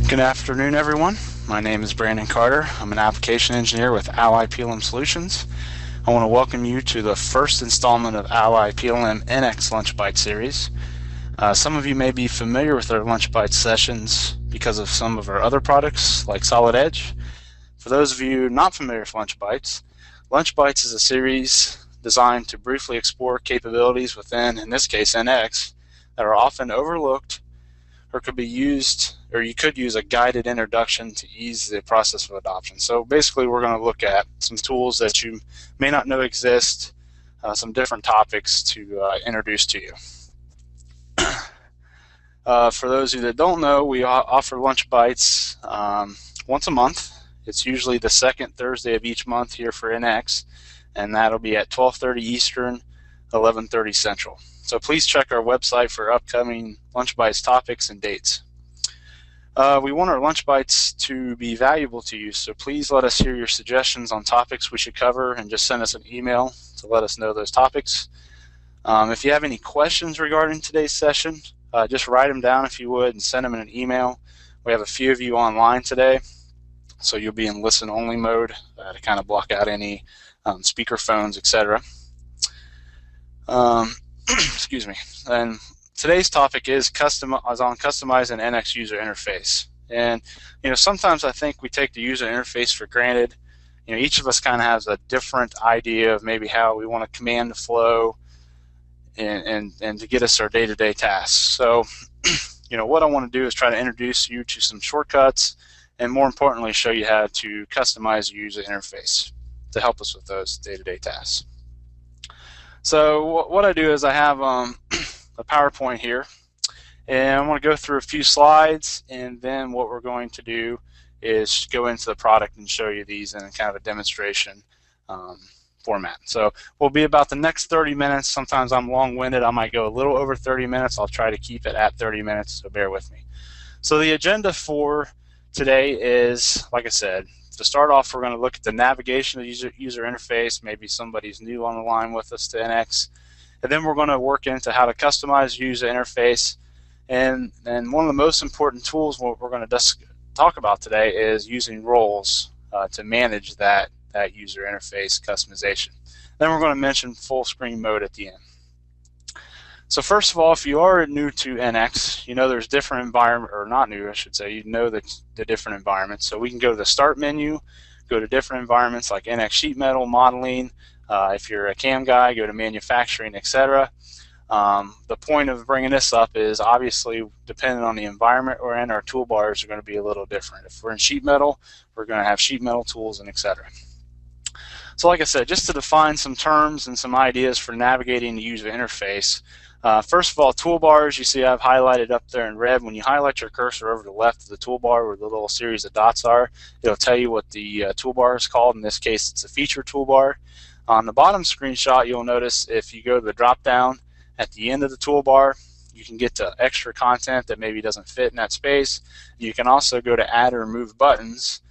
Good afternoon, everyone. My name is Brandon Carter. I'm an application engineer with Ally PLM Solutions. I want to welcome you to the first installment of Ally PLM NX Lunch Byte series. Some of you may be familiar with our Lunch Byte sessions because of some of our other products like Solid Edge. For those of you not familiar with Lunch Bytes is a series designed to briefly explore capabilities within, in this case, NX, that are often overlooked or could be used, or you could use a guided introduction to ease the process of adoption. So basically we're going to look at some tools that you may not know exist, some different topics to introduce to you. For those of you that don't know, we offer Lunch Bytes once a month. It's usually the second Thursday of each month here for NX, and that'll be at 12:30 Eastern, 11:30 Central. So please check our website for upcoming Lunch Bytes topics and dates. We want our Lunch Bytes to be valuable to you, so please let us hear your suggestions on topics we should cover and just send us an email to let us know those topics. If you have any questions regarding today's session, just write them down if you would and send them in an email. We have a few of you online today, so you'll be in listen-only mode to kind of block out any speaker phones, etc. Excuse me. And today's topic is on customizing NX user interface. And sometimes I think we take the user interface for granted. Each of us kind of has a different idea of maybe how we want to command the flow and to get us our day-to-day tasks. So what I want to do is try to introduce you to some shortcuts and, more importantly, show you how to customize your user interface to help us with those day-to-day tasks. So what I do is I have a PowerPoint here, and I want to go through a few slides, and then what we're going to do is go into the product and show you these in kind of a demonstration format. So we'll be about the next 30 minutes. Sometimes I'm long-winded. I might go a little over 30 minutes. I'll try to keep it at 30 minutes, so bear with me. So the agenda for today is, like I said, to start off, we're going to look at the navigation of the user interface. Maybe somebody's new on the line with us to NX. And then we're going to work into how to customize user interface. And one of the most important tools what we're going to talk about today is using roles to manage that user interface customization. Then we're going to mention full screen mode at the end. So first of all, if you are new to NX, there's different environment, or not new, I should say, the different environments. So we can go to the Start menu, go to different environments like NX Sheet Metal, Modeling. If you're a CAM guy, go to Manufacturing, etc. The point of bringing this up is obviously depending on the environment we're in, our toolbars are going to be a little different. If we're in Sheet Metal, we're going to have Sheet Metal tools and etc. So like I said, just to define some terms and some ideas for navigating the user interface. First of all, toolbars, you see I've highlighted up there in red. When you highlight your cursor over to the left of the toolbar where the little series of dots are, it'll tell you what the toolbar is called. In this case, it's a feature toolbar. On the bottom screenshot, you'll notice if you go to the drop down at the end of the toolbar, you can get to extra content that maybe doesn't fit in that space. You can also go to add or remove buttons.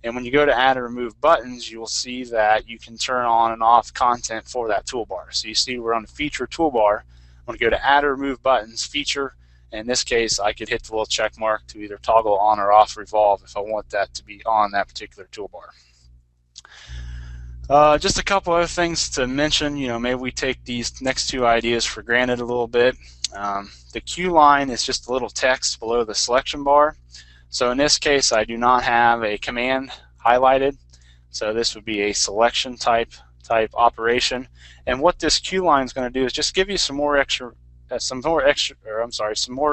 And when you go to add or remove buttons, you will see that you can turn on and off content for that toolbar. So you see we're on the feature toolbar. I'm going to go to add or remove buttons, feature. In this case, I could hit the little check mark to either toggle on or off revolve if I want that to be on that particular toolbar. Just a couple other things to mention. Maybe we take these next two ideas for granted a little bit. The Q line is just a little text below the selection bar. So in this case, I do not have a command highlighted. So this would be a selection type operation. And what this Q line is going to do is just give you some more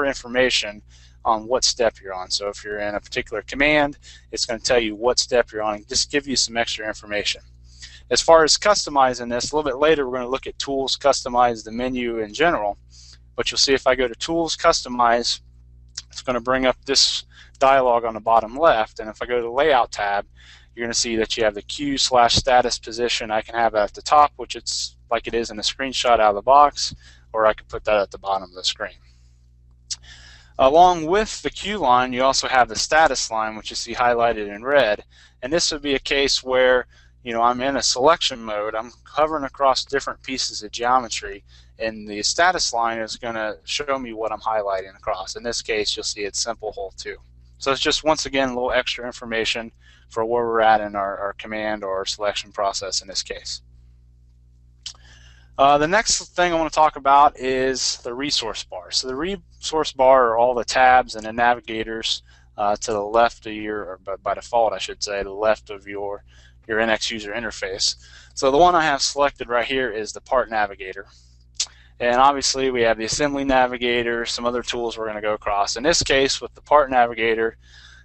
information on what step you're on. So if you're in a particular command, it's going to tell you what step you're on and just give you some extra information. As far as customizing this, a little bit later we're going to look at tools, customize the menu in general. But you'll see if I go to tools, customize, it's going to bring up this dialog on the bottom left. And if I go to the layout tab, you're going to see that you have the Q/status position. I can have that at the top, which it's like it is in the screenshot out of the box, or I can put that at the bottom of the screen. Along with the Q line, you also have the status line, which you see highlighted in red. And this would be a case where I'm in a selection mode. I'm hovering across different pieces of geometry, and the status line is going to show me what I'm highlighting across. In this case, you'll see it's simple hole 2. So it's just, once again, a little extra information for where we're at in our command or selection process in this case. The next thing I want to talk about is the resource bar. So the resource bar are all the tabs and the navigators to the left of your, or by default I should say, to the left of your NX user interface. So the one I have selected right here is the part navigator. And obviously we have the assembly navigator, some other tools we're going to go across. In this case, with the part navigator,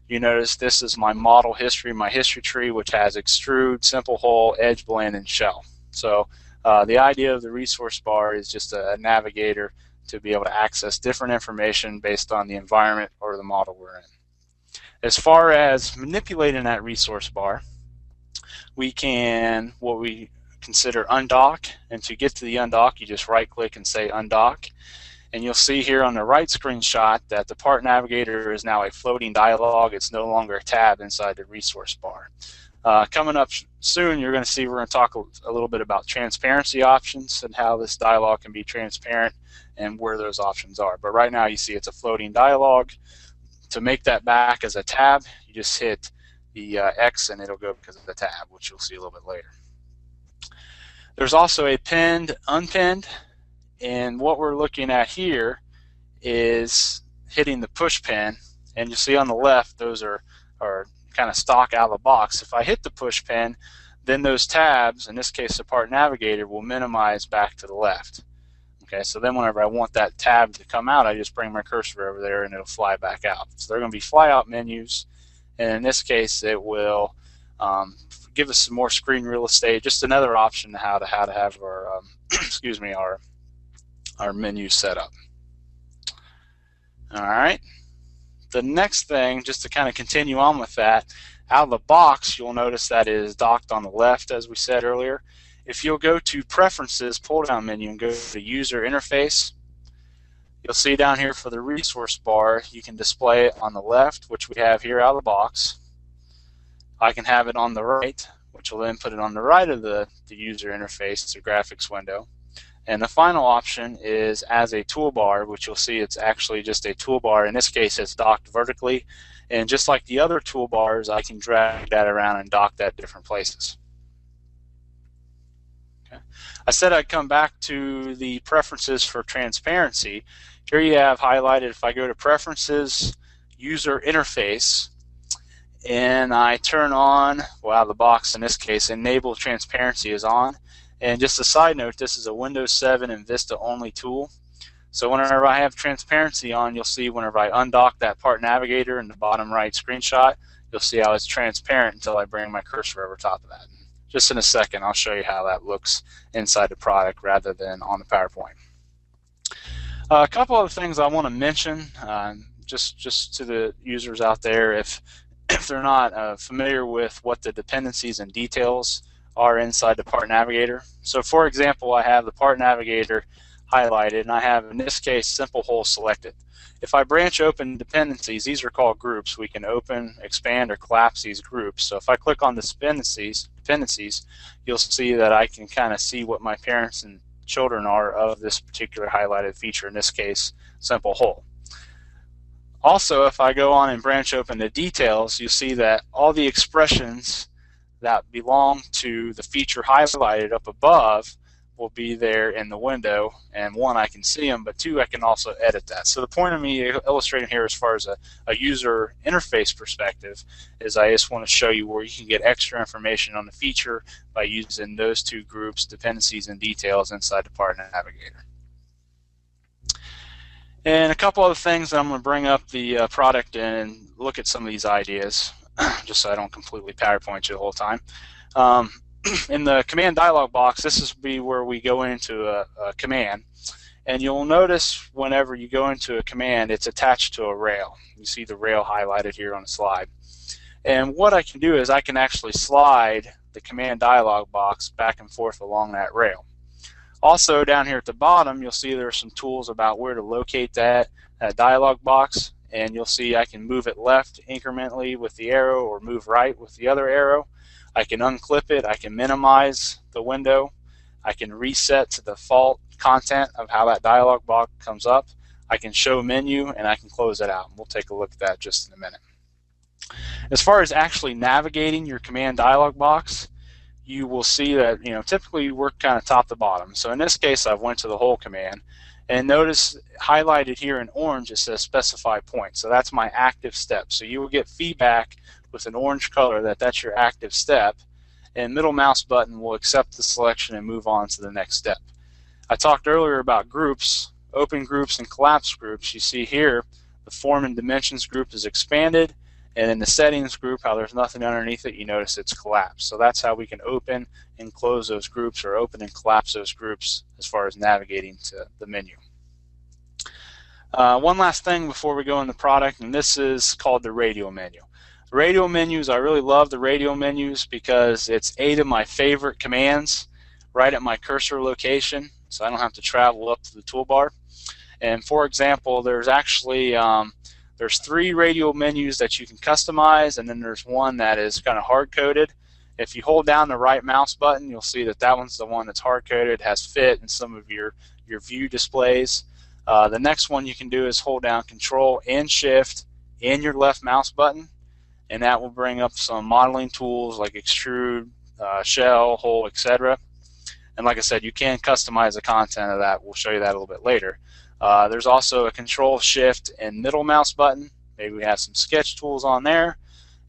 you notice this is my model history, my history tree, which has extrude, simple hole, edge blend, and shell. So the idea of the resource bar is just a navigator to be able to access different information based on the environment or the model we're in. As far as manipulating that resource bar, we can, what we consider, undock, and to get to the undock you just right click and say undock, and you'll see here on the right screenshot that the part navigator is now a floating dialog. It's no longer a tab inside the resource bar. Coming up soon, you're going to see we're going to talk a little bit about transparency options and how this dialog can be transparent and where those options are. But right now you see it's a floating dialog. To make that back as a tab, you just hit the X and it'll go because of the tab, which you'll see a little bit later. There's also a pinned, unpinned, and what we're looking at here is hitting the push pin, and you'll see on the left those are kind of stock out of the box. If I hit the push pin, then those tabs, in this case the part navigator, will minimize back to the left. Okay, so then whenever I want that tab to come out, I just bring my cursor over there and it'll fly back out. So they're going to be fly out menus, and in this case it will give us some more screen real estate, just another option to how to have our excuse me, our menu set up. All right. The next thing, just to kind of continue on with that, out of the box you'll notice that it is docked on the left, as we said earlier. If you'll go to Preferences pull-down menu and go to User Interface, you'll see down here for the resource bar you can display it on the left, which we have here out of the box. I can have it on the right, which will then put it on the right of the user interface, the graphics window. And the final option is as a toolbar, which you'll see it's actually just a toolbar. In this case it's docked vertically, and just like the other toolbars I can drag that around and dock that different places. Okay. I said I'd come back to the preferences for transparency. Here you have highlighted, if I go to Preferences, User Interface, and I turn on, well, out of the box in this case, Enable Transparency is on. And just a side note, this is a Windows 7 and Vista only tool. So whenever I have transparency on, you'll see whenever I undock that part navigator in the bottom right screenshot, you'll see how it's transparent until I bring my cursor over top of that. Just in a second, I'll show you how that looks inside the product rather than on the PowerPoint. A couple other things I want to mention, just to the users out there, if they're not familiar with what the dependencies and details are inside the part navigator. So for example, I have the part navigator highlighted, and I have, in this case, simple hole selected. If I branch open dependencies, these are called groups. We can open, expand, or collapse these groups. So if I click on the dependencies, you'll see that I can kind of see what my parents and children are of this particular highlighted feature, in this case, simple hole. Also, if I go on and branch open the details, you see that all the expressions that belong to the feature highlighted up above will be there in the window, and one, I can see them, but two, I can also edit that. So the point of me illustrating here as far as a user interface perspective is I just want to show you where you can get extra information on the feature by using those two groups, dependencies and details, inside the part navigator. And a couple other things that I'm going to bring up the product and look at some of these ideas, just so I don't completely PowerPoint you the whole time. In the command dialog box, this is where we go into a command, and you'll notice whenever you go into a command, it's attached to a rail. You see the rail highlighted here on the slide. And what I can do is I can actually slide the command dialog box back and forth along that rail. Also, down here at the bottom, you'll see there are some tools about where to locate that dialog box, and you'll see I can move it left incrementally with the arrow or move right with the other arrow. I can unclip it, I can minimize the window, I can reset to the default content of how that dialog box comes up, I can show menu, and I can close it out. We'll take a look at that just in a minute. As far as actually navigating your command dialog box, you will see that, typically you work kind of top to bottom. So in this case, I've went to the whole command, and notice highlighted here in orange it says specify point. So that's my active step. So you will get feedback with an orange color that that's your active step, and middle mouse button will accept the selection and move on to the next step. I talked earlier about groups, open groups and collapse groups. You see here the form and dimensions group is expanded, and in the settings group, how there's nothing underneath it, you notice it's collapsed. So that's how we can open and close those groups, or open and collapse those groups as far as navigating to the menu. One last thing before we go in the product, and this is called the radial menu. The radial menus, I really love the radial menus because it's 8 of my favorite commands right at my cursor location, so I don't have to travel up to the toolbar. And for example, there's actually there's 3 radial menus that you can customize, and then there's one that is kind of hard-coded. If you hold down the right mouse button, you'll see that that one's the one that's hard-coded, has fit in some of your view displays. The next one you can do is hold down Control and Shift and your left mouse button, and that will bring up some modeling tools like extrude, shell, hole, etc. And like I said, you can customize the content of that. We'll show you that a little bit later. There's also a Control, Shift, and middle mouse button. Maybe we have some sketch tools on there.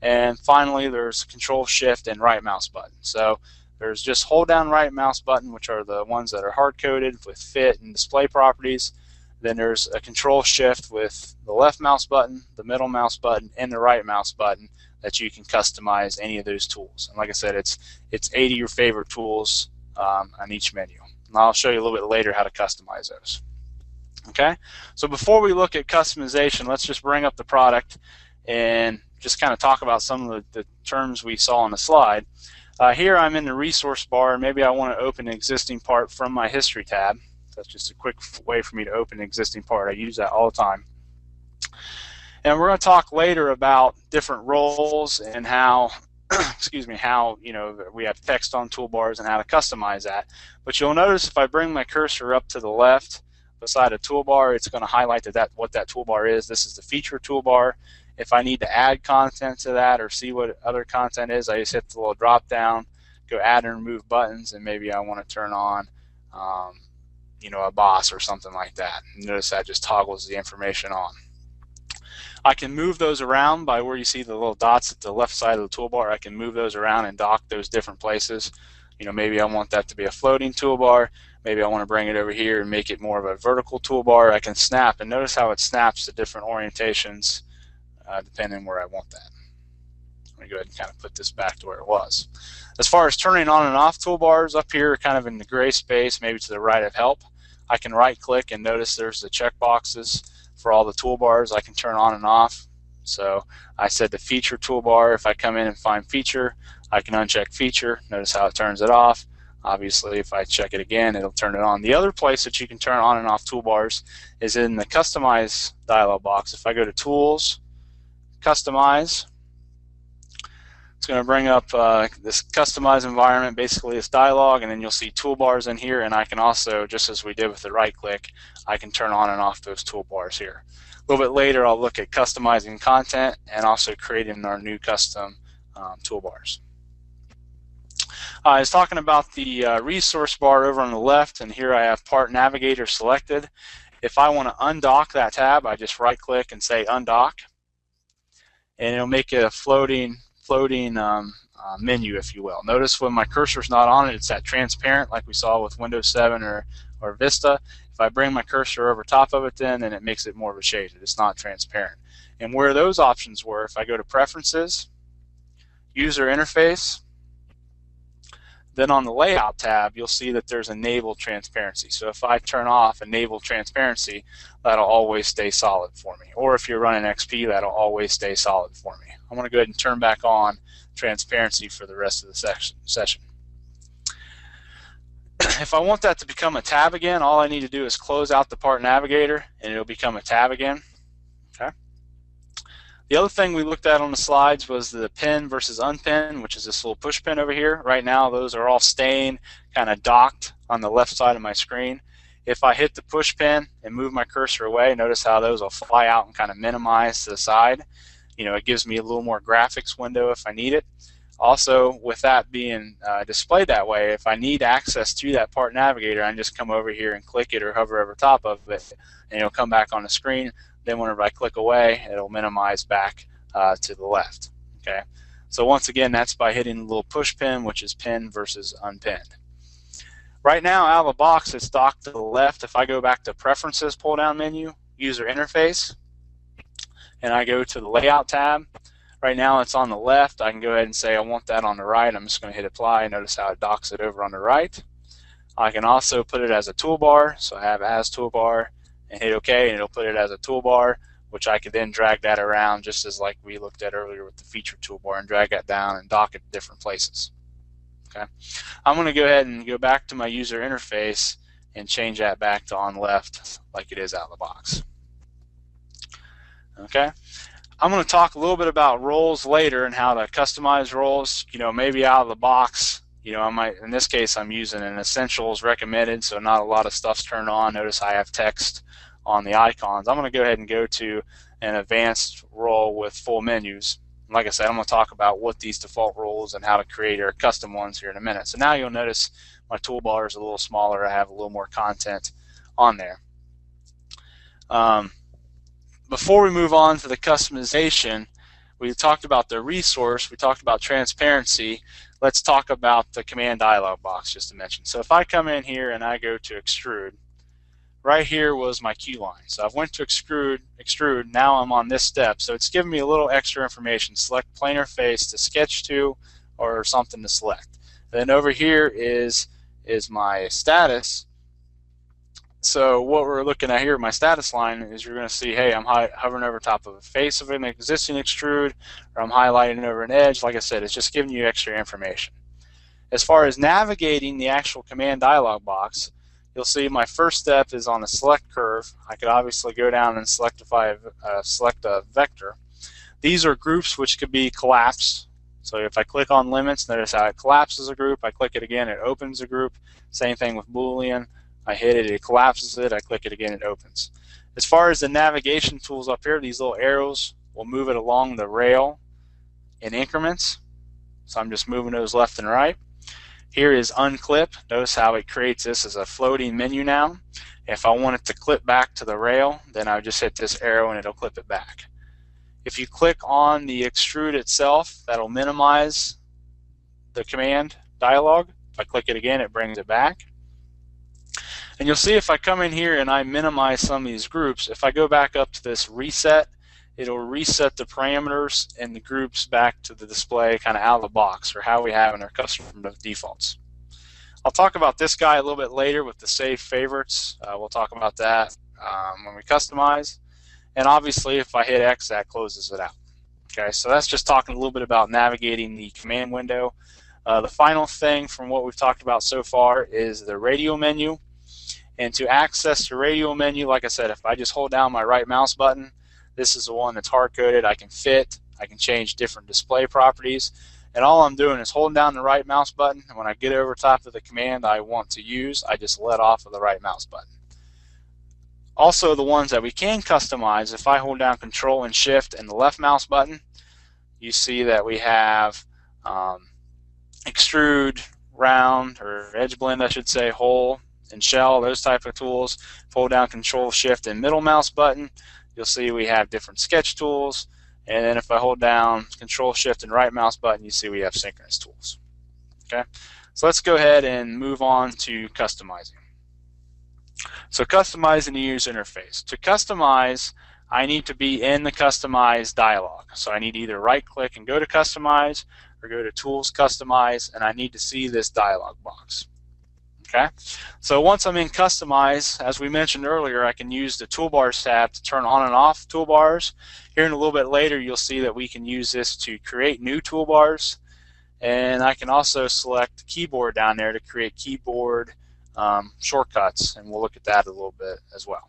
And finally, there's Control, Shift, and right mouse button. So there's just hold down right mouse button, which are the ones that are hard-coded with fit and display properties. Then there's a Control, Shift with the left mouse button, the middle mouse button, and the right mouse button that you can customize any of those tools. And like I said, it's 8 of your favorite tools on each menu. And I'll show you a little bit later how to customize those. Okay, so before we look at customization, let's just bring up the product and just kind of talk about some of the terms we saw on the slide. Here I'm in the resource bar, and maybe I want to open an existing part from my history tab. That's just a quick way for me to open an existing part. I use that all the time. And we're going to talk later about different roles and how excuse me, how we have text on toolbars and how to customize that. But you'll notice if I bring my cursor up to the left beside a toolbar, it's going to highlight what that toolbar is. This is the feature toolbar. If I need to add content to that or see what other content is, I just hit the little drop down, go add and remove buttons, and maybe I want to turn on a boss or something like that. Notice that just toggles the information on. I can move those around by where you see the little dots at the left side of the toolbar. I can move those around and dock those different places. Maybe I want that to be a floating toolbar. Maybe I want to bring it over here and make it more of a vertical toolbar. I can snap, and notice how it snaps to different orientations depending where I want that. Let me go ahead and kind of put this back to where it was. As far as turning on and off toolbars, up here kind of in the gray space, maybe to the right of help, I can right click and notice there's the check boxes for all the toolbars I can turn on and off. So I said the feature toolbar, if I come in and find feature, I can uncheck feature. Notice how it turns it off. Obviously, if I check it again, it'll turn it on. The other place that you can turn on and off toolbars is in the Customize dialog box. If I go to Tools, Customize, it's going to bring up this Customize environment, basically this dialog, and then you'll see toolbars in here, and I can also, just as we did with the right click, I can turn on and off those toolbars here. A little bit later, I'll look at customizing content and also creating our new custom toolbars. I was talking about the resource bar over on the left, and here I have Part Navigator selected. If I want to undock that tab, I just right click and say undock, and it'll make it a floating menu, if you will. Notice when my cursor's not on it, it's that transparent like we saw with Windows 7 or Vista. If I bring my cursor over top of it, then it makes it more of a shaded. It's not transparent. And where those options were, if I go to Preferences, User Interface, then on the Layout tab, you'll see that there's Enable Transparency. So if I turn off Enable Transparency, that'll always stay solid for me. Or if you're running XP, that'll always stay solid for me. I'm going to go ahead and turn back on transparency for the rest of the session. If I want that to become a tab again, all I need to do is close out the Part Navigator, and it'll become a tab again. Okay. The other thing we looked at on the slides was the pin versus unpin, which is this little push pin over here. Right now, those are all staying kind of docked on the left side of my screen. If I hit the push pin and move my cursor away, notice how those will fly out and kind of minimize to the side. It gives me a little more graphics window if I need it. Also, with that being displayed that way, if I need access to that part navigator, I can just come over here and click it or hover over top of it, and it'll come back on the screen. Then whenever I click away, it'll minimize back to the left. Okay. So once again, that's by hitting the little push pin, which is pinned versus unpinned. Right now, out of the box, it's docked to the left. If I go back to Preferences pull-down menu, User Interface, and I go to the Layout tab, right now it's on the left. I can go ahead and say I want that on the right. I'm just going to hit Apply. Notice how it docks it over on the right. I can also put it as a toolbar, so I have As Toolbar, and hit OK, and it'll put it as a toolbar, which I could then drag that around just as like we looked at earlier with the feature toolbar, and drag that down and dock it to different places. Okay. I'm going to go ahead and go back to my user interface and change that back to on left like it is out of the box. Okay. I'm going to talk a little bit about roles later and how to customize roles. Maybe out of the box, I might, in this case, I'm using an essentials recommended, so not a lot of stuff's turned on. Notice I have text on the icons. I'm going to go ahead and go to an advanced role with full menus. Like I said, I'm going to talk about what these default roles and how to create our custom ones here in a minute. So now you'll notice my toolbar is a little smaller. I have a little more content on there. Before we move on to the customization, we talked about the resource, we talked about transparency. Let's talk about the command dialog box just to mention. So if I come in here and I go to extrude, right here was my queue line. So I went to extrude, now I'm on this step. So it's giving me a little extra information. Select planar face to sketch to or something to select. Then over here is my status. So what we're looking at here, my status line, is you're going to see, hey, I'm hovering over top of a face of an existing extrude, or I'm highlighting over an edge. Like I said, it's just giving you extra information. As far as navigating the actual command dialog box, you'll see my first step is on the select curve. I could obviously go down and select a vector. These are groups which could be collapsed. So if I click on limits, notice how it collapses a group. I click it again, it opens a group. Same thing with Boolean. I hit it, it collapses it. I click it again, it opens. As far as the navigation tools up here, these little arrows will move it along the rail in increments. So I'm just moving those left and right. Here is unclip. Notice how it creates this as a floating menu now. If I want it to clip back to the rail, then I would just hit this arrow and it'll clip it back. If you click on the extrude itself, that'll minimize the command dialog. If I click it again, it brings it back. And you'll see if I come in here and I minimize some of these groups, if I go back up to this reset, it'll reset the parameters and the groups back to the display kind of out of the box, or how we have in our custom defaults. I'll talk about this guy a little bit later with the save favorites. We'll talk about that when we customize. And obviously if I hit X, that closes it out. Okay, so that's just talking a little bit about navigating the command window. The final thing from what we've talked about so far is the radial menu. And to access the radial menu, like I said, if I just hold down my right mouse button, this is the one that's hard-coded. I can fit, I can change different display properties, and all I'm doing is holding down the right mouse button, and when I get over top of the command I want to use, I just let off of the right mouse button. Also, the ones that we can customize, if I hold down Control and Shift and the left mouse button, you see that we have extrude, round, or edge blend, I should say, hole, and shell, those type of tools. Hold down Control, Shift, and middle mouse button, you'll see we have different sketch tools. And then if I hold down Control, Shift, and right mouse button, you see we have synchronous tools. Okay, so let's go ahead and move on to customizing. So customizing the user interface. To customize, I need to be in the Customize dialog. So I need to either right-click and go to Customize, or go to Tools, Customize, and I need to see this dialog box. Okay, so once I'm in Customize, as we mentioned earlier, I can use the Toolbars tab to turn on and off toolbars. Here in a little bit later, you'll see that we can use this to create new toolbars, and I can also select the keyboard down there to create keyboard shortcuts, and we'll look at that a little bit as well.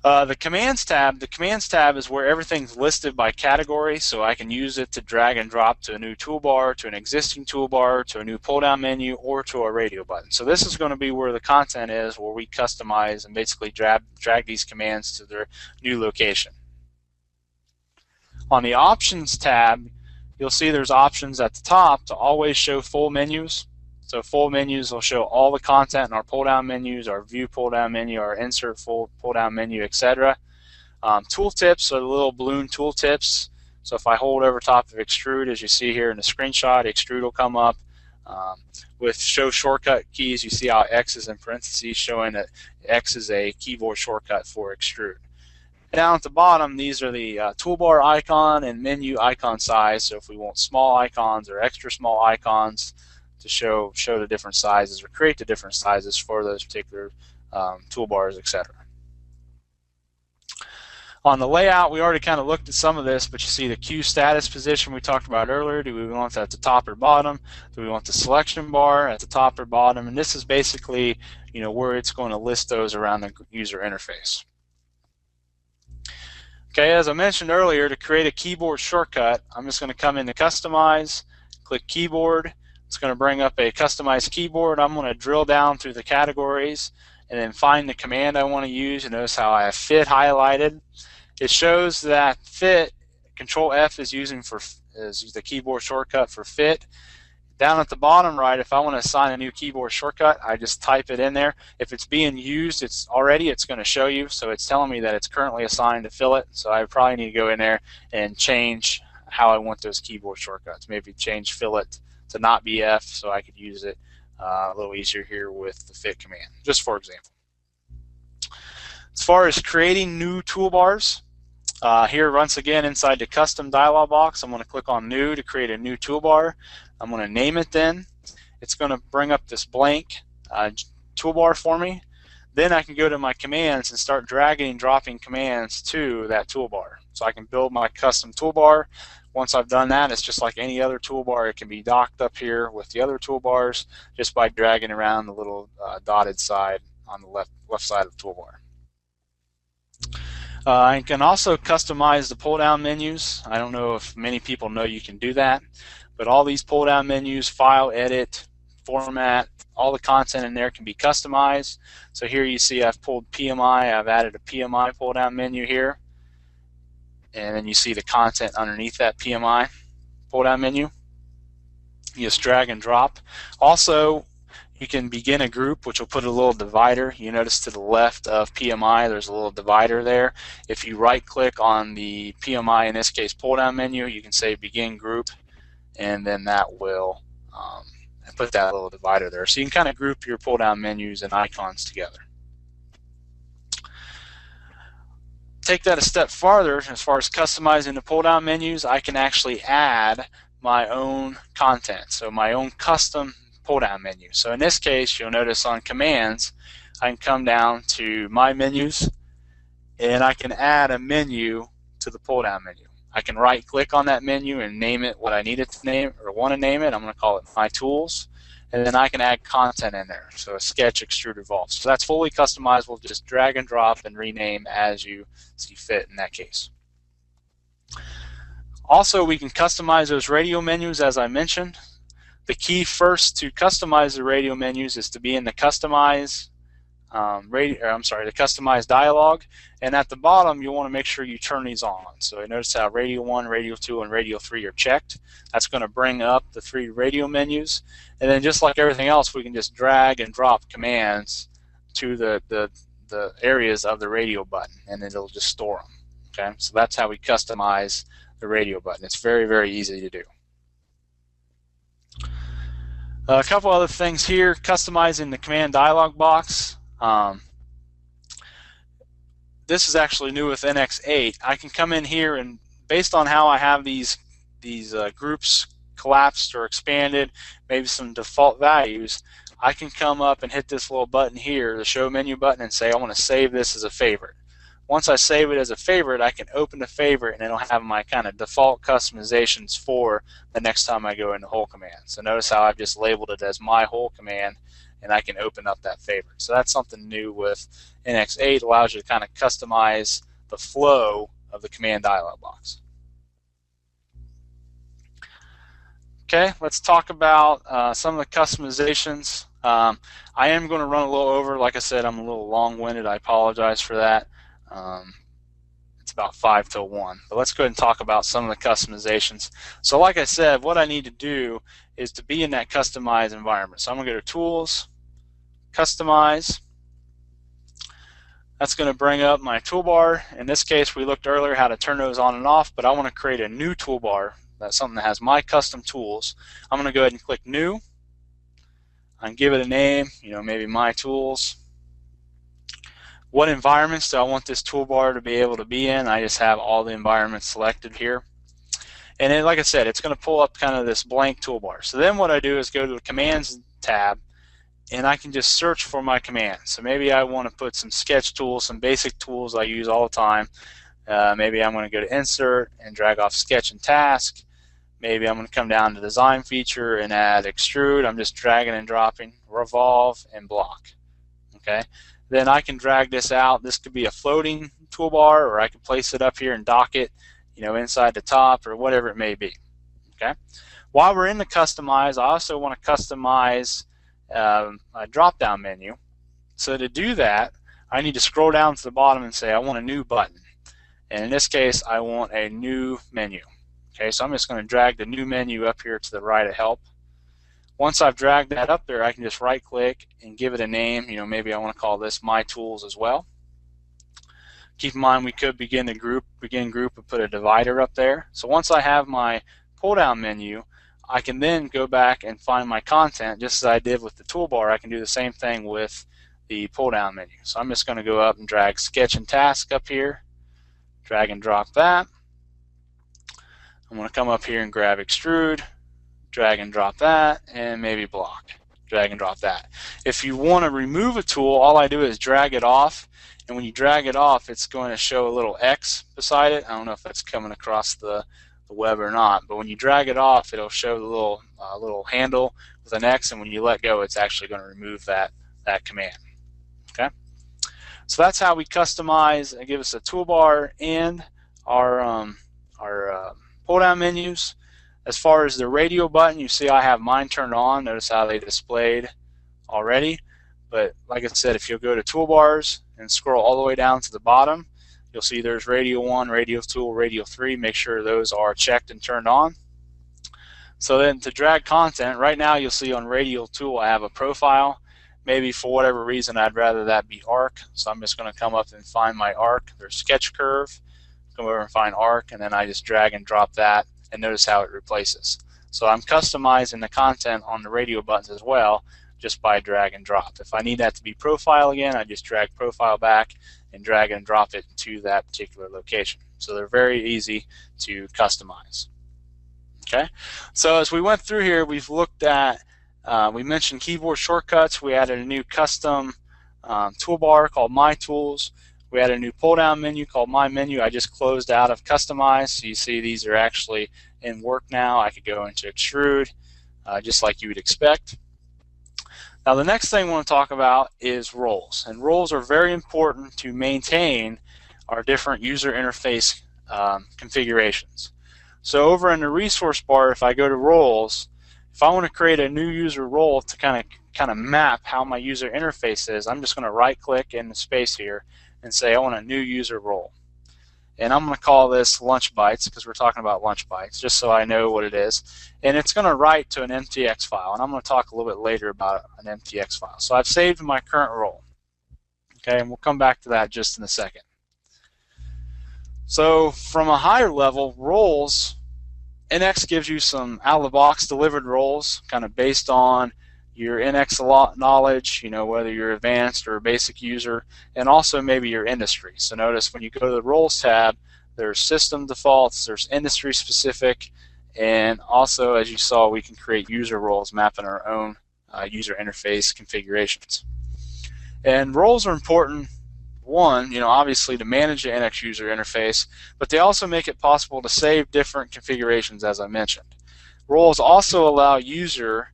The Commands tab is where everything's listed by category, so I can use it to drag and drop to a new toolbar, to an existing toolbar, to a new pull-down menu, or to a radio button. So this is going to be where the content is, where we customize and basically drag these commands to their new location. On the Options tab, you'll see there's options at the top to always show full menus. So full menus will show all the content in our pull-down menus, our View pull-down menu, our Insert pull-down menu, etc. Tooltips are the little balloon tooltips. So if I hold over top of Extrude, as you see here in the screenshot, Extrude will come up. With Show Shortcut Keys, you see how X is in parentheses, showing that X is a keyboard shortcut for Extrude. Down at the bottom, these are the toolbar icon and menu icon size. So if we want small icons or extra small icons to show the different sizes or create the different sizes for those particular toolbars, etc. On the layout, we already kind of looked at some of this, but you see the queue status position we talked about earlier. Do we want that at the top or bottom? Do we want the selection bar at the top or bottom? And this is basically, where it's going to list those around the user interface. Okay, as I mentioned earlier, to create a keyboard shortcut, I'm just going to come into Customize, click Keyboard. It's going to bring up a customized keyboard. I'm going to drill down through the categories and then find the command I want to use. You notice how I have Fit highlighted. It shows that Fit, Control F is the keyboard shortcut for Fit. Down at the bottom right, if I want to assign a new keyboard shortcut, I just type it in there. If it's being used, it's going to show you. So it's telling me that it's currently assigned to Fillet. So I probably need to go in there and change how I want those keyboard shortcuts. Maybe change Fillet to not be F so I could use it a little easier here with the Fit command, just for example. As far as creating new toolbars, here once again inside the custom dialog box, I'm going to click on new to create a new toolbar. I'm going to name it then. It's going to bring up this blank toolbar for me. Then I can go to my commands and start dragging and dropping commands to that toolbar. So I can build my custom toolbar. Once I've done that, it's just like any other toolbar. It can be docked up here with the other toolbars just by dragging around the little dotted side on the left side of the toolbar. I can also customize the pull-down menus. I don't know if many people know you can do that, but all these pull-down menus, file, edit, format, all the content in there can be customized. So here you see I've pulled PMI. I've added a PMI pull-down menu here, and then you see the content underneath that PMI pull-down menu. You just drag and drop. Also, you can begin a group, which will put a little divider. You notice to the left of PMI, there's a little divider there. If you right-click on the PMI, in this case, pull-down menu, you can say Begin Group, and then that will put that little divider there. So you can kind of group your pull-down menus and icons together. Take that a step farther, as far as customizing the pull-down menus, I can actually add my own content, so my own custom pull-down menu. So in this case, you'll notice on commands, I can come down to my menus and I can add a menu to the pull-down menu. I can right-click on that menu and name it what I need it to name or want to name it. I'm going to call it My Tools, and then I can add content in there. So a sketch, extrude, revolve. So that's fully customizable. Just drag and drop and rename as you see fit in that case. Also, we can customize those radio menus as I mentioned. The key first to customize the radio menus is to be in the customize the customize dialog, and at the bottom you want to make sure you turn these on. So notice how radio 1, radio 2, and radio 3 are checked. That's going to bring up the 3 radio menus, and then just like everything else, we can just drag and drop commands to the areas of the radio button, and it'll just store them. Okay, so that's how we customize the radio button. It's very, very easy to do. A couple other things here, customizing the command dialog box. This is actually new with NX8. I can come in here and based on how I have these groups collapsed or expanded, maybe some default values, I can come up and hit this little button here, the show menu button, and say I want to save this as a favorite. Once I save it as a favorite, I can open the favorite and it'll have my kind of default customizations for the next time I go into whole command. So notice how I've just labeled it as my whole command, and I can open up that favorite. So that's something new with NX8. Allows you to kind of customize the flow of the command dialog box. Okay, let's talk about some of the customizations. I am going to run a little over. Like I said, I'm a little long-winded. I apologize for that. It's about 5 till 1. But let's go ahead and talk about some of the customizations. So like I said, what I need to do is to be in that customized environment. So I'm going to go to Tools, Customize. That's going to bring up my toolbar. In this case, we looked earlier how to turn those on and off, but I want to create a new toolbar. That's something that has my custom tools. I'm going to go ahead and click New. I can give it a name, maybe My Tools. What environments do I want this toolbar to be able to be in? I just have all the environments selected here. And then, like I said, it's going to pull up kind of this blank toolbar. So then what I do is go to the Commands tab, and I can just search for my commands. So maybe I want to put some sketch tools, some basic tools I use all the time. Maybe I'm going to go to Insert and drag off Sketch and Task. Maybe I'm going to come down to Design Feature and add Extrude. I'm just dragging and dropping, Revolve, and Block. Okay. Then I can drag this out. This could be a floating toolbar, or I can place it up here and dock it, inside the top, or whatever it may be. Okay. While we're in the Customize, I also want to customize a drop-down menu. So to do that, I need to scroll down to the bottom and say I want a new button. And in this case, I want a new menu. Okay, so I'm just going to drag the new menu up here to the right of Help. Once I've dragged that up there, I can just right-click and give it a name. Maybe I want to call this My Tools as well. Keep in mind we could begin group and put a divider up there. So once I have my pull-down menu, I can then go back and find my content just as I did with the toolbar. I can do the same thing with the pull-down menu. So I'm just going to go up and drag Sketch and Task up here, drag and drop that. I'm going to come up here and grab Extrude, drag and drop that, and maybe Block, drag and drop that. If you want to remove a tool, all I do is drag it off, and when you drag it off, it's going to show a little X beside it. I don't know if that's coming across the web or not, but when you drag it off, it'll show the little handle with an X, and when you let go, it's actually going to remove that command. Okay, so that's how we customize and give us a toolbar and our pull-down menus. As far as the radio button, you see I have mine turned on. Notice how they displayed already. But like I said, if you'll go to Toolbars and scroll all the way down to the bottom, you'll see there's Radio 1, Radio 2, Radio 3. Make sure those are checked and turned on. So then to drag content, right now you'll see on Radio Tool I have a profile. Maybe for whatever reason I'd rather that be arc. So I'm just going to come up and find my arc. There's sketch curve. Come over and find arc, and then I just drag and drop that, and notice how it replaces. So I'm customizing the content on the radio buttons as well, just by drag and drop. If I need that to be profile again, I just drag profile back and drag and drop it to that particular location. So they're very easy to customize. Okay, so as we went through here, we've looked at, we mentioned keyboard shortcuts. We added a new custom toolbar called My Tools. We had a new pull-down menu called My Menu. I just closed out of Customize, so you see these are actually in work now. I could go into Extrude, just like you would expect. Now the next thing I want to talk about is roles, and roles are very important to maintain our different user interface configurations. So over in the resource bar, if I go to roles, if I want to create a new user role to kind of map how my user interface is, I'm just going to right-click in the space here and say I want a new user role. And I'm going to call this Lunch Bytes because we're talking about Lunch Bytes, just so I know what it is. And it's going to write to an MTX file, and I'm going to talk a little bit later about an MTX file. So I've saved my current role. Okay, and we'll come back to that just in a second. So from a higher level, roles, NX gives you some out-of-the-box delivered roles, kind of based on your NX knowledge, whether you're advanced or a basic user, and also maybe your industry. So notice when you go to the Roles tab, there's system defaults, there's industry specific, and also, as you saw, we can create user roles mapping our own user interface configurations. And roles are important, one, obviously to manage the NX user interface, but they also make it possible to save different configurations, as I mentioned. Roles also allow user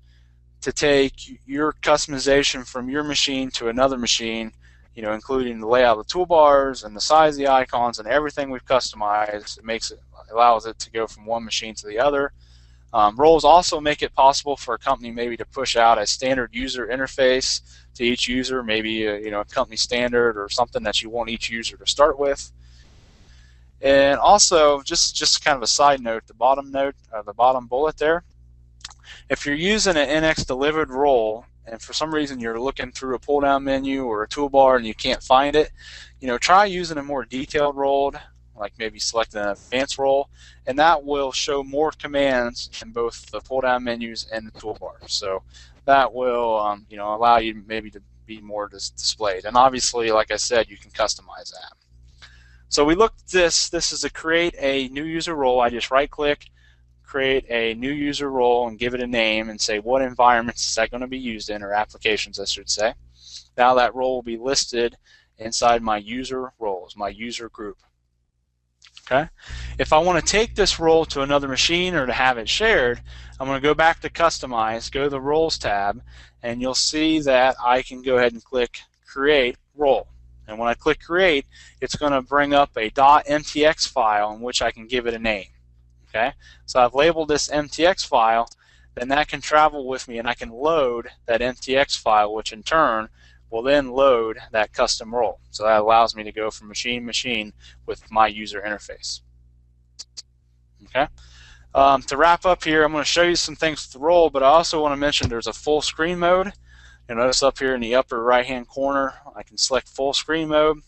to take your customization from your machine to another machine, including the layout of the toolbars and the size of the icons and everything we've customized. It allows it to go from one machine to the other. Roles also make it possible for a company maybe to push out a standard user interface to each user, maybe a company standard or something that you want each user to start with. And also, just kind of a side note, the bottom bullet there, if you're using an NX delivered role and for some reason you're looking through a pull-down menu or a toolbar and you can't find it, try using a more detailed role, like maybe select an advanced role, and that will show more commands in both the pull-down menus and the toolbar. So that will allow you maybe to be more displayed. And obviously, like I said, you can customize that. So we looked at this. This is to create a new user role. I just right-click, create a new user role, and give it a name and say what environments is that going to be used in, or applications I should say. Now that role will be listed inside my user roles, my user group. Okay. If I want to take this role to another machine or to have it shared, I'm going to go back to Customize, go to the Roles tab, and you'll see that I can go ahead and click Create Role. And when I click Create, it's going to bring up a .mtx file in which I can give it a name. Okay. So I've labeled this MTX file, then that can travel with me and I can load that MTX file, which in turn will then load that custom role. So that allows me to go from machine to machine with my user interface. Okay. To wrap up here, I'm going to show you some things with the role, but I also want to mention there's a full screen mode. You'll notice up here in the upper right hand corner, I can select full screen mode.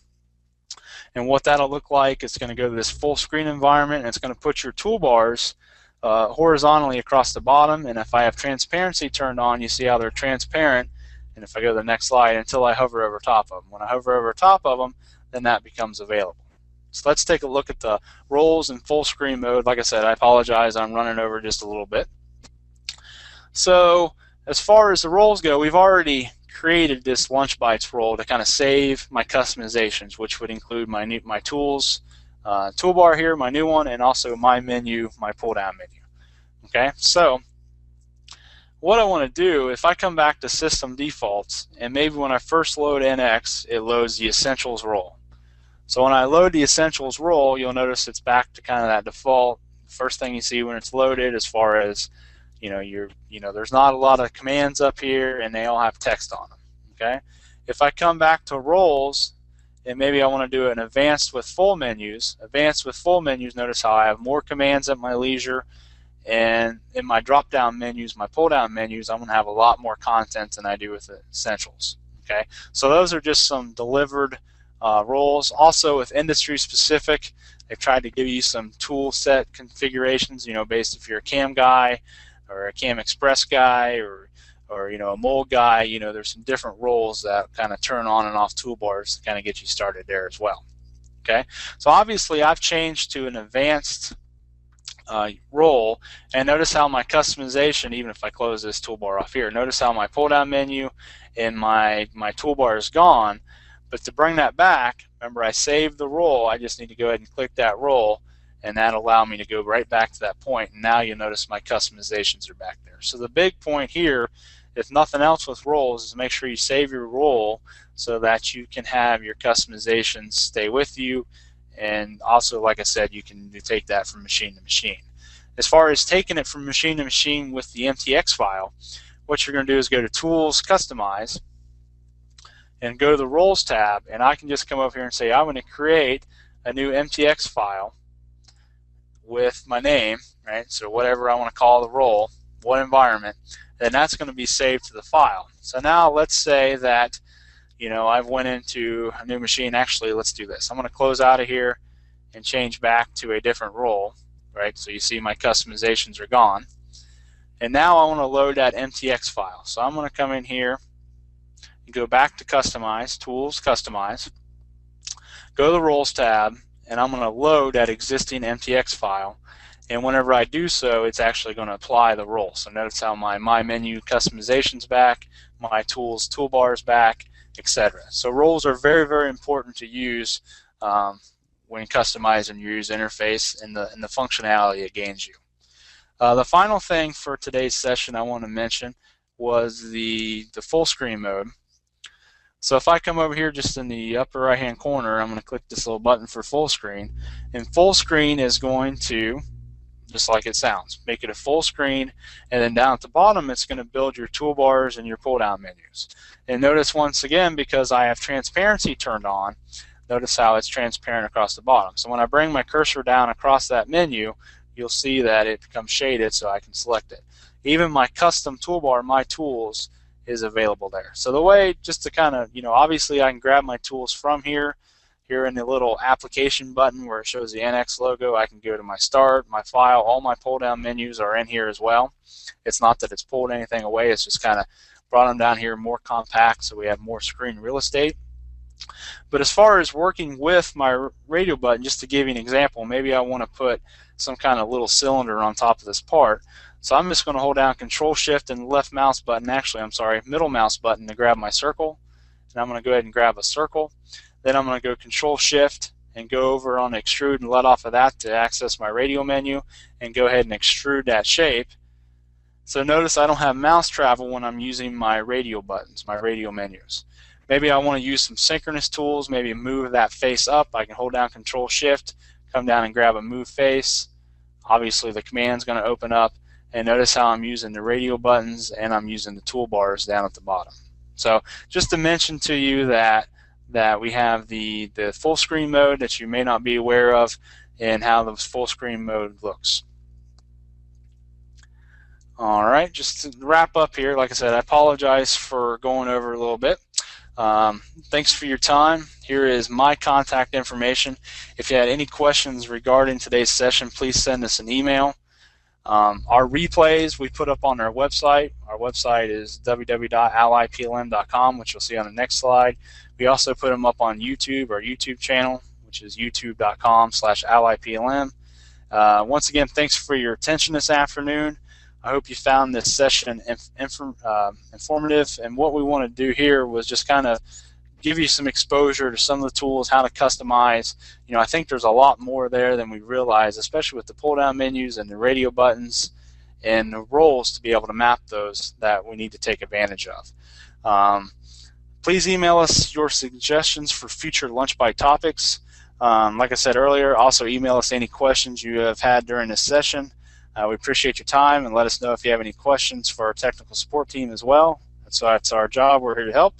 And what that'll look like, it's going to go to this full screen environment, and it's going to put your toolbars horizontally across the bottom. And if I have transparency turned on, you see how they're transparent. And if I go to the next slide, until I hover over top of them. When I hover over top of them, then that becomes available. So let's take a look at the roles in full screen mode. Like I said, I apologize, I'm running over just a little bit. So as far as the roles go, we've already created this Lunch Bytes role to kind of save my customizations, which would include my tools toolbar here, my new one, and also my menu, my pull-down menu. Okay, so what I want to do, if I come back to System Defaults, and maybe when I first load NX, it loads the Essentials role. So when I load the Essentials role, you'll notice it's back to kind of that default. First thing you see when it's loaded, as far as there's not a lot of commands up here, and they all have text on them. Okay. If I come back to roles, and maybe I want to do an advanced with full menus. Advanced with full menus, notice how I have more commands at my leisure, and in my drop-down menus, my pull-down menus, I'm going to have a lot more content than I do with the Essentials. Okay. So those are just some delivered roles. Also with industry specific, they've tried to give you some tool set configurations, based if you're a CAM guy or a CAM Express guy or a mold guy, there's some different roles that kind of turn on and off toolbars to kind of get you started there as well. Okay, so obviously I've changed to an advanced role, and notice how my customization, even if I close this toolbar off here, notice how my pull down menu and my toolbar is gone. But to bring that back, remember I saved the role, I just need to go ahead and click that role, and that'll allow me to go right back to that point, and now you'll notice my customizations are back there. So the big point here, if nothing else with roles, is make sure you save your role so that you can have your customizations stay with you, and also, like I said, you can take that from machine to machine. As far as taking it from machine to machine with the MTX file, what you're going to do is go to Tools, Customize, and go to the Roles tab, and I can just come over here and say I'm going to create a new MTX file with my name, right? So whatever I want to call the role, what environment, then that's going to be saved to the file. So now let's say that I've went into a new machine. Actually, let's do this. I'm going to close out of here and change back to a different role, right? So you see my customizations are gone. And now I want to load that MTX file. So I'm going to come in here and go back to Customize, Tools, Customize, go to the Roles tab, and I'm going to load that existing MTX file. And whenever I do so, it's actually going to apply the role. So notice how my menu customization's back, my tools toolbar is back, etc. So roles are very, very important to use when customizing your user interface and the functionality it gains you. The final thing for today's session I want to mention was the full screen mode. So if I come over here just in the upper right hand corner, I'm going to click this little button for full screen, and full screen is going to, just like it sounds, make it a full screen, and then down at the bottom it's going to build your toolbars and your pull down menus. And notice once again, because I have transparency turned on, notice how it's transparent across the bottom. So when I bring my cursor down across that menu, you'll see that it becomes shaded so I can select it. Even my custom toolbar, My Tools, is available there. So the way, just to kind of, obviously I can grab my tools from here in the little application button where it shows the NX logo. I can go to my start, my file, all my pull down menus are in here as well. It's not that it's pulled anything away, it's just kind of brought them down here more compact so we have more screen real estate. But as far as working with my radio button, just to give you an example, maybe I want to put some kind of little cylinder on top of this part. So I'm just going to hold down Control Shift and left mouse button, middle mouse button to grab my circle. And I'm going to go ahead and grab a circle. Then I'm going to go Control Shift and go over on Extrude and let off of that to access my radio menu and go ahead and extrude that shape. So notice I don't have mouse travel when I'm using my radio buttons, my radio menus. Maybe I want to use some synchronous tools, maybe move that face up. I can hold down Control Shift, come down and grab a move face. Obviously the command's going to open up, and notice how I'm using the radio buttons and I'm using the toolbars down at the bottom. So just to mention to you that we have the full screen mode that you may not be aware of and how the full screen mode looks. Alright, just to wrap up here, like I said, I apologize for going over a little bit. Thanks for your time. Here is my contact information. If you had any questions regarding today's session, please send us an email. Our replays we put up on our website. Our website is www.allyplm.com, which you'll see on the next slide. We also put them up on YouTube, our YouTube channel, which is youtube.com/allyplm. Once again, thanks for your attention this afternoon. I hope you found this session informative, and what we want to do here was just kind of give you some exposure to some of the tools, how to customize. I think there's a lot more there than we realize, especially with the pull-down menus and the radio buttons and the roles to be able to map those that we need to take advantage of. Please email us your suggestions for future Lunch Byte topics. Like I said earlier, also email us any questions you have had during this session. We appreciate your time, and let us know if you have any questions for our technical support team as well. That's our job. We're here to help.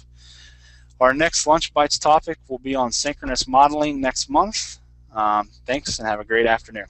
Our next Lunch Bytes topic will be on synchronous modeling next month. Thanks, and have a great afternoon.